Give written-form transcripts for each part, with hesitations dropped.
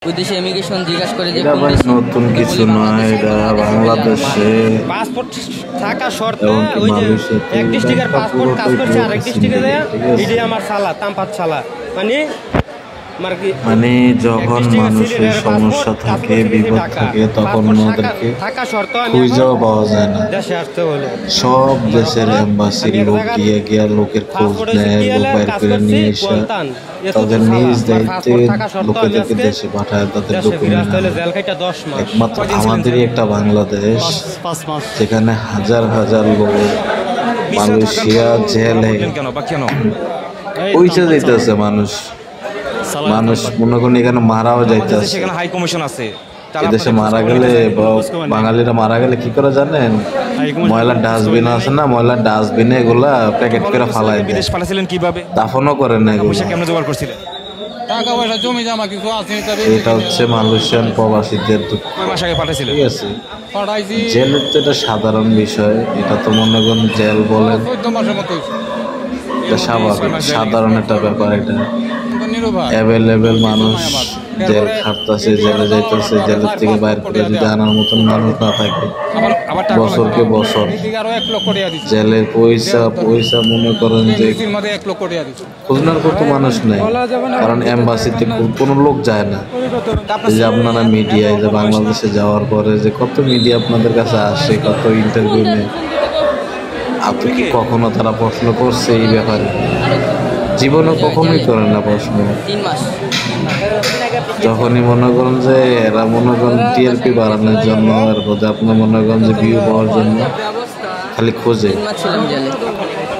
বিদেশে ইমিগ্রেশন জিজ্ঞাসা করে যে এটা ভাই নতুন কিছু নয়, এটা বাংলাদেশে পাসপোর্ট থাকা শর্তে এমনকি ওই যে মালয়েশিয়াতে এক ডিস্ট্রিক্টের এটা পাসপোর্ট কাজ পুরোটাই করছে আরেক ডিস্ট্রিক্টে দেয়া ঠিক আছে? এটাই আমার সালা তামপাত সালা মানে যখন মানুষের সমস্যা থাকে, বিপদ থাকে, তখন ওনাদেরকে থাকা শর্তে খুঁজেও পাওয়া যায় না। দেশে আসতে হলো সব দেশের এম্বাসির লোক গিয়ে লোকের খোঁজ নেয়, লোক বাইর করে নিয়ে এসে তাদের নিজ দায়িত্বে লোকেদেরকে দেশে পাঠায়, তাদের ডকুমেন্ট। একমাত্র আমাদেরই একটা বাংলাদেশ যেখানে হাজার হাজার লোক মালয়েশিয়া জেলে পয়সা দিতেছে, মানুষ মনে করেন এখানে মারাও যাইতেছে। সেখানে হাই কমিশন আছে, এদেশে মারা গেলে বাঙালিরা মারা গেলে কি করে জানেন? ময়লার ডাস্টবিন আছে না, ময়লার ডাস্টবিনে এগুলা প্যাকেট করে ফালাই বিদেশ পাঠাছিলেন কিভাবে? দাফনও করেন না এগুলো। কেমন জোগাড় করছিলেন? টাকা পয়সা জমি জমা কিছু আছে, এটা হচ্ছে মালয়েশিয়ান প্রবাসীদের দুঃখ। কয় মাস আগে পাঠাছিলেন? ঠিক আছে, পাঠাইছি জেলের তো এটা সাধারণ বিষয়, এটা তো মনে করেন জেল বলেন 14 মাসের মতো হয়েছে। এটা স্বাভাবিক, সাধারণ একটা ব্যাপার। এটা নিরুপায় অ্যাভেলেবেল মানুষ জেল খাটতেছে, জেলে যাইতেছে, জেলের থেকে বাইর করে যদি আনার মতন মানুষ না থাকে, আবার টাকা বছরকে বছর এদিকে আরো 1 লক্ষ টাকা দিচ্ছে, জেলের পয়সা মনে করেন যে এর মধ্যে 1 লক্ষ টাকা দিচ্ছে। খুঁজনার কত মানুষ নেই, কারণ এম্বাসিতে কোনো লোক যায় না। এই যে আপনারা মিডিয়ায় যে বাংলাদেশে যাওয়ার পরে যে কত মিডিয়া আপনাদের কাছে আসে, কত ইন্টারভিউ নেয়, আপনি কি কখনো তারা প্রশ্ন করছে এই ব্যাপারে? জীবনে কখনোই করে না প্রশ্ন। 3 মাস যখনই মনে করেন যে এরা মনে করেন টিআরপি বাড়ানোর জন্য, আর বোধ আপনার মনে করেন যে ভিউ পাওয়ার জন্য খালি খোঁজে, 3 মাস ছিলাম জেলে।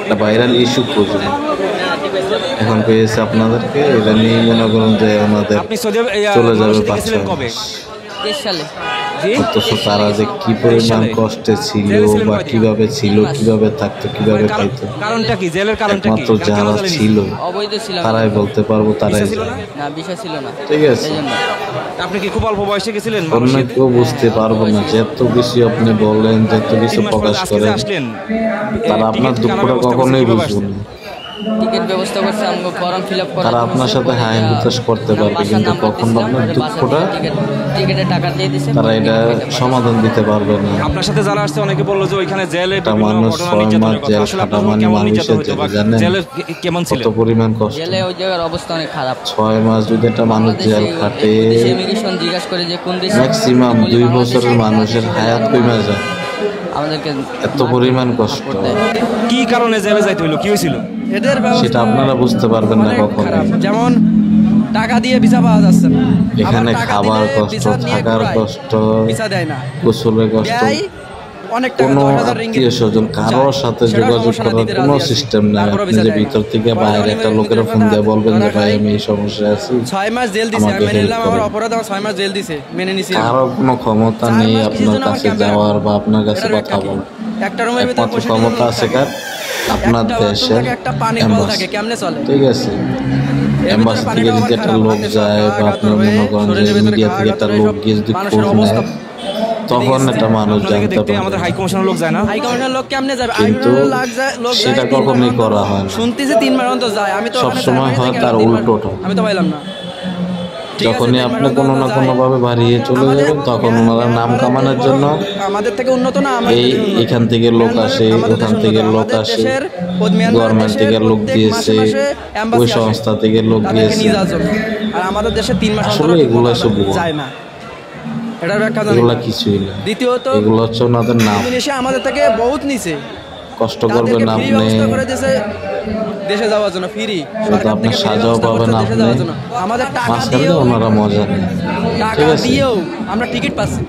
একটা ভাইরাল ইস্যু খোঁজে। এখন পেয়েছে আপনাদেরকে, এটা নিয়ে মনে করেন যে আমাদের আপনি সৌদি আরবে চলে যাবে 5-6 গেছিলেন কবে? মাস। 23 সালে অথচ তারা যে কি পরিমাণ কষ্টে ছিল বা কিভাবে ছিল, কিভাবে থাকতো, কিভাবে খাইতো, কারণটা কি? জেলের কারণটা কি? একমাত্র যারা ছিল অবৈধ ছিলাম, তারাই বলতে পারবো, তারাই জানে। না বিষয় ছিল না, ঠিক আছে, এইজন্য আপনি কি খুব অল্প বয়সে গেছিলেন? অন্য কেউ বুঝতে পারবো না, যত বেশি আপনি বলেন, যত বেশি 3 মাস প্রকাশ পরে আজকে যে করেন, আসলেন, তারা আপনার দুঃখটা কখনোই বুঝবে না। টিকিট ব্যবস্থা করছে, আমাকে ফর্ম ফিল আপ করা, তারা আপনার সাথে হাই হুতাশ করতে পারবে, কিন্তু কখনো আপনার দুঃখটা টিকিটের টাকা দিয়ে দিছে, তারা এটা সমাধান দিতে পারবে না। আপনার সাথে যারা আসছে অনেকে বললো যে ওইখানে জেলে একটা বিভিন্ন মানুষ ঘটনা 6 নির্যাতনের মাস কথা। জেল আসলে খাটা আপনার মানে কেমন নির্যাতন মানুষের হইতো বা জেলে জানেন জেলে কেমন ছিল? কত পরিমাণ কষ্ট। জেলে ওই জায়গার অবস্থা অনেক খারাপ। 6 মাস যদি একটা মানুষ জেল খাটে, বিদেশে ইমিগ্রেশন জিজ্ঞাসা করে যে কোন দেশে, ম্যাক্সিমাম 2 বছরের মানুষের হায়াত কমে যায়, আমাদেরকে এত পরিমাণ কষ্ট। কি কারণে জেলে যাইতে হইলো? কি হয়েছিল? এদের সেটা আপনারা বুঝতে পারবেন না কখনো। যেমন টাকা দিয়ে ভিসা পাওয়া যাচ্ছে না, এখানে আবার টাকা খাবার দিলে কষ্ট, ভিসা নিয়ে থাকার ঘুরায়, কষ্ট, ভিসা দেয় না, গোসলের কষ্ট, দেয় অনেক টাকা, কোনো 10,000 রিঙ্গিত আত্মীয় স্বজন কারোর সাথে সেটা যোগাযোগ সমস্যা না, করার দিতে কোনো রাজি আছি। সিস্টেম নেই। তারপরও আপনি ভিসা যে দেয় না। ভিতর থেকে বাইরে একটা লোকের ফোন দিয়ে বলবেন যে ভাই আমি এই সমস্যায় আছি, 6 মাস জেল দিছে, আমি আমাকে মেনে help নিলাম, আমার করো। অপরাধ, আমার 6 মাস জেল দিছে, মেনে নিছি। কারো কোনো ক্ষমতা 4 নেই মাস আপনার কিছুদিন আমার কাছে ক্যাম্পে যাওয়ার রাখা। বা আপনার কাছে এটার কথা ব্যাখ্যা কি? বলার। একটা রুমের ভিতরে একমাত্র 65 ক্ষমতা আছে কার? আপনার একটা দেশের বাথরুম থাকে, একটা পানির কল এম্বাসি। থাকে, কেমনে চলে? ঠিক আছে, এর এম্বাসি ভিতরে থেকে পানিটা যদি আবার একটা খারাপ, লোক হাতে যায় সব বা পা আপনার কাতর মনে হয়ে, করেন যে শরীরের ভিতরে মিডিয়া ঘা থেকে একটা কাতর হয়ে লোক সব গিয়ে যদি মানুষের খোঁজ অবস্থা নেয়, তখন একটা মানুষ আপনাদেরকে জানতে দেখতে আমাদের হাই পারবে। কমিশনের লোক যায় না? হাই কমিশনের লোক কেমনে যাবে? কিন্তু লোক যায় সেটা 3 কখনোই মাস করা হয় না। শুনতেছি 3 মাস অন্তর যায়, আমি তো সব ওখানে সময় জার্মানিতে হয় গেলাম তার 3 মাস, উল্টোটা। আমি তো পাইলাম না। ঠিক আছে, যখনই 3 আপনি মাস কোনো না অন্তর কোনো যায়। ভাবে বাড়িয়ে চলে যাবেন, তখন ওনারা নাম কামানোর জন্য আমাদের থেকে উন্নত না, এখান থেকে লোক আসে, ওখান থেকে লোক আসে, গভর্নমেন্ট থেকে লোক দিয়েছে, ওই সংস্থা থেকে লোক দিয়েছে। আর আমাদের দেশে 3 মাস আসলে এগুলো সব ভুয়া। যায় না, এটার ব্যাখ্যা জানি এগুলা না। কিছুই না, দ্বিতীয়ত এগুলো হচ্ছে ওনাদের নাম। ইন্দোনেশিয়া আমাদের থেকে বহুত নিচে, কষ্ট করবেন তাদেরকে ফ্রি আপনি, ব্যবস্থা করে দিয়েছে দেশে যাওয়ার জন্য, ফ্রি সরকার আপনার থেকে free সাজাও ব্যবস্থা পাবেন করছে দেশে আপনি। যাওয়ার জন্য। আমাদের টাকা মাঝখানে দিয়েও ওনারা মজা নেই। টাকা ঠিক আছে, দিয়েও আমরা টিকিট পাচ্ছি।